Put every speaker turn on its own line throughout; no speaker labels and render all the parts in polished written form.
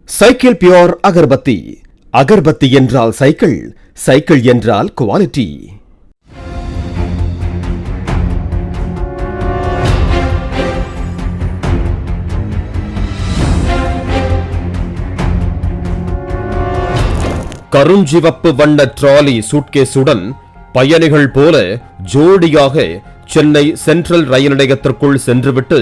Cycle pure agarbatti. Agarbatti என்றால் cycle, cycle என்றால் quality. கருஞ்சிவப்பு வண்ண டிராலி சூட்கேஸுடன் பயணிகள் போல ஜோடியாக சென்னை சென்ட்ரல் ரயில் நிலையத்திற்குள் சென்றுவிட்டு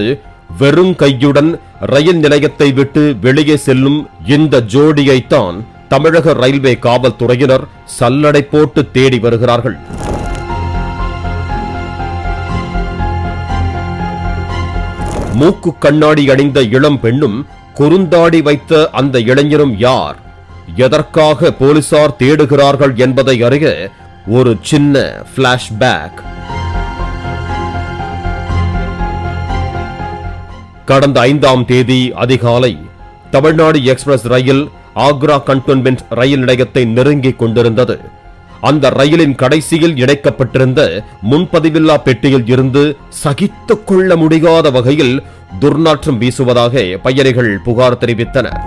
வெறும் கையுடன் ரயில் நிலையத்தை விட்டு வெளியே செல்லும் இந்த ஜோடியைத்தான் தமிழக ரயில்வே காவல்துறையினர் சல்லடை போட்டு தேடி வருகிறார்கள். மூக்கு கண்ணாடி அணிந்த இளம் பெண்ணும் குறுந்தாடி வைத்த அந்த இளைஞரும் யார், எதற்காக போலீசார் தேடுகிறார்கள் என்பதை அறிய ஒரு சின்ன பிளாஷ்பேக். கடந்த 5ஆம் தேதி அதிகாலை தமிழ்நாடு எக்ஸ்பிரஸ் ரயில் ஆக்ரா கண்டோன்மென்ட் ரயில் நிலையத்தை நெருங்கிக் கொண்டிருந்தது. அந்த ரயிலின் கடைசியில் இணைக்கப்பட்டிருந்த முன்பதிவில்லா பெட்டியில் இருந்து சகித்துக் கொள்ள முடியாத வகையில் துர்நாற்றம் வீசுவதாக பயணிகள் புகார் தெரிவித்தனர்.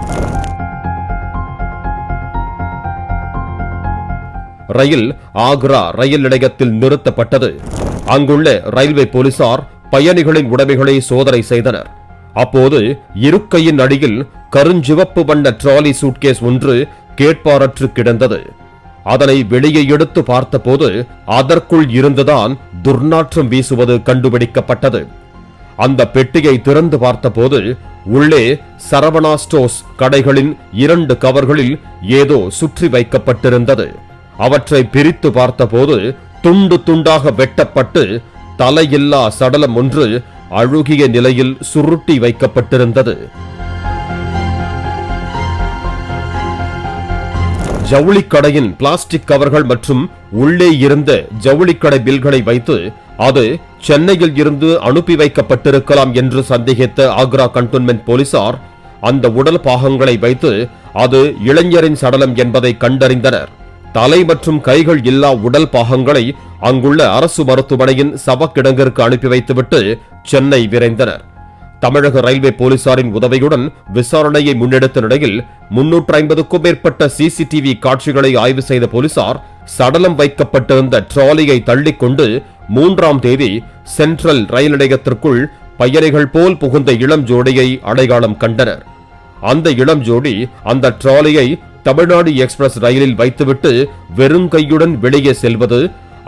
ரயில் ஆக்ரா ரயில் நிலையத்தில் நிறுத்தப்பட்டது. அங்குள்ள ரயில்வே போலீசார் பயணிகளின் உடைமைகளை சோதனை செய்தனர். அப்போது இருக்கையின் அடியில் கருஞ்சிவப்பு வண்ண டிராலி சூட்கேஸ் ஒன்று கேட்பாரற்று கிடந்தது. அதனை வெளியே எடுத்து பார்த்தபோது அதற்குள் இருந்துதான் துர்நாற்றம் வீசுவது கண்டுபிடிக்கப்பட்டது. அந்த பெட்டியை திறந்து பார்த்தபோது உள்ளே சரவணா ஸ்டோர்ஸ் கடைகளின் 2 கவர்களில் ஏதோ சுற்றி வைக்கப்பட்டிருந்தது. அவற்றை பிரித்து பார்த்தபோது துண்டு துண்டாக வெட்டப்பட்டு தலையில்லா சடலம் ஒன்று அழுகிய நிலையில் சுருட்டி வைக்கப்பட்டிருந்தது. ஜவுளிக்கடையின் பிளாஸ்டிக் கவர்கள் மற்றும் உள்ளே இருந்த ஜவுளிக்கடை பில்களை வைத்து அது சென்னையில் இருந்து அனுப்பி வைக்கப்பட்டிருக்கலாம் என்று சந்தேகித்த ஆக்ரா கண்டோன்மென்ட் போலீசார் அந்த உடல் பாகங்களை வைத்து அது இளைஞரின் சடலம் என்பதை கண்டறிந்தனர். தலை மற்றும் கைகள் இல்லா உடல் பாகங்களை அங்குள்ள அரசு மருத்துவமனையின் சவக்கிடங்கிற்கு அனுப்பி வைத்துவிட்டு சென்னை விரைந்தனர். தமிழக ரயில்வே போலீசாரின் உதவியுடன் விசாரணையை முன்னெடுத்த நிலையில் 350க்கும் மேற்பட்ட சிசிடிவி காட்சிகளை ஆய்வு செய்த போலீசார் சடலம் வைக்கப்பட்டிருந்த டிராலியை தள்ளிக்கொண்டு 3ஆம் தேதி சென்ட்ரல் ரயில் நிலையத்திற்குள் பயணிகள் போல் புகுந்த இளம் ஜோடியை அடையாளம் கண்டனர். அந்த இளம் ஜோடி அந்த டிராலியை தமிழ்நாடு எக்ஸ்பிரஸ் ரயிலில் வைத்துவிட்டு வெறும் கையுடன் வெளியே செல்வது,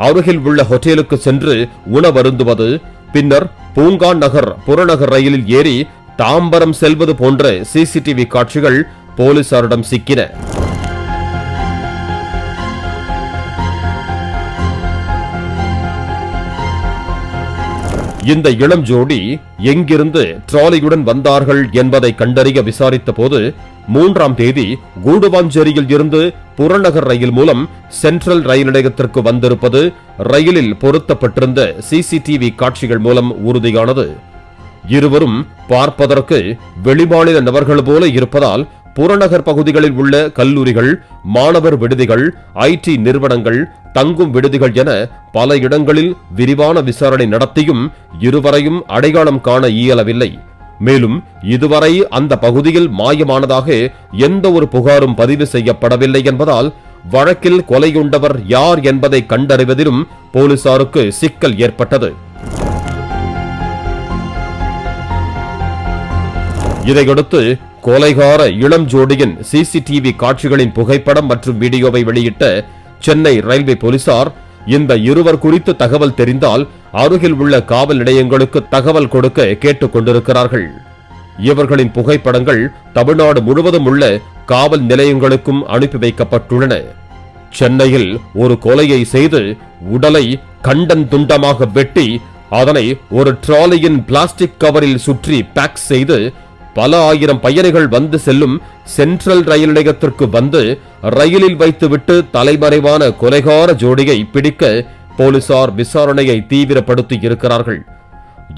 அருகில் உள்ள ஹோட்டலுக்கு சென்று உணவருந்துவது, பின்னர் பூங்கா நகர் புறநகர் ரயிலில் ஏறி தாம்பரம் செல்வது போன்ற சிசிடிவி காட்சிகள் போலீசாரிடம் சிக்கின. இந்த இளம் ஜோடி எங்கிருந்து டிராலியுடன் வந்தார்கள் என்பதை கண்டறிய விசாரித்த போது 3ஆம் தேதி கூடுவாஞ்சேரியில் இருந்து புறநகர் ரயில் மூலம் சென்ட்ரல் ரயில் நிலையத்திற்கு வந்திருப்பது ரயிலில் பொருத்தப்பட்டிருந்த சிசிடிவி காட்சிகள் மூலம் உறுதியானது. இருவரும் பார்ப்பதற்கு வெளிமாநில நபர்கள் போல இருப்பதால் புறநகர் பகுதிகளில் உள்ள கல்லூரிகள், மாணவர் விடுதிகள், ஐடி நிறுவனங்கள், தங்கும் விடுதிகள் என பல இடங்களில் விரிவான விசாரணை நடத்தியும் இருவரையும் அடையாளம் காண இயலவில்லை. மேலும் இதுவரை அந்த பகுதியில் மாயமானதாக எந்த ஒரு புகாரும் பதிவு செய்யப்படவில்லை என்பதால் வழக்கில் கொலையுண்டவர் யார் என்பதை கண்டறிவதிலும் போலீசாருக்கு சிக்கல் ஏற்பட்டது. இதையடுத்து கொலைகார இளம் ஜோடியின் சிசிடிவி காட்சிகளின் புகைப்படம் மற்றும் வீடியோவை வெளியிட்ட சென்னை ரயில்வே போலீசார் இந்த இருவர் குறித்து தகவல் தெரிந்தால் அருகில் உள்ள காவல் நிலையங்களுக்கு தகவல் கொடுக்க கேட்டுக் கொண்டிருக்கிறார்கள். இவர்களின் புகைப்படங்கள் தமிழ்நாடு முழுவதும் உள்ள காவல் நிலையங்களுக்கும் அனுப்பி வைக்கப்பட்டுள்ளன. சென்னையில் ஒரு கொலையை செய்து உடலை கண்டன் துண்டமாக வெட்டி அதனை ஒரு டிராலியின் பிளாஸ்டிக் கவரில் சுற்றி பேக் செய்து பல ஆயிரம் பயணிகள் வந்து செல்லும் சென்ட்ரல் ரயில் நிலையத்திற்கு வந்து ரயிலில் வைத்துவிட்டு தலைமறைவான கொலைகார ஜோடியை பிடிக்க போலீசார் விசாரணையை தீவிரப்படுத்தி இருக்கிறார்கள்.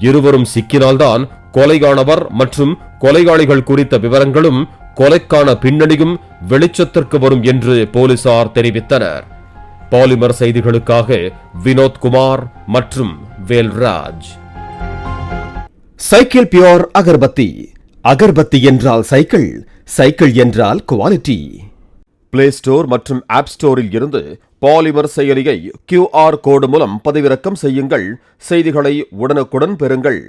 இருவரும் சிக்கினால்தான் கொலையானவர் மற்றும் கொலையாளிகள் குறித்த விவரங்களும் கொலைக்கான பின்னணியும் வெளிச்சத்திற்கு வரும் என்று போலீசார் தெரிவித்தனர். பாலிமர் செய்திகளுக்காக வினோத்குமார் மற்றும் வேல்ராஜ். Cycle pure agarbatti. அகர்பத்தி என்றால் சைக்கிள், சைக்கிள் என்றால் குவாலிட்டி. பிளே ஸ்டோர் மற்றும் ஆப் ஸ்டோரில் இருந்து பாலிமர் செயலியை QR கோடு மூலம் பதிவிறக்கம் செய்யுங்கள். செய்திகளை உடனுக்குடன் பெறுங்கள்.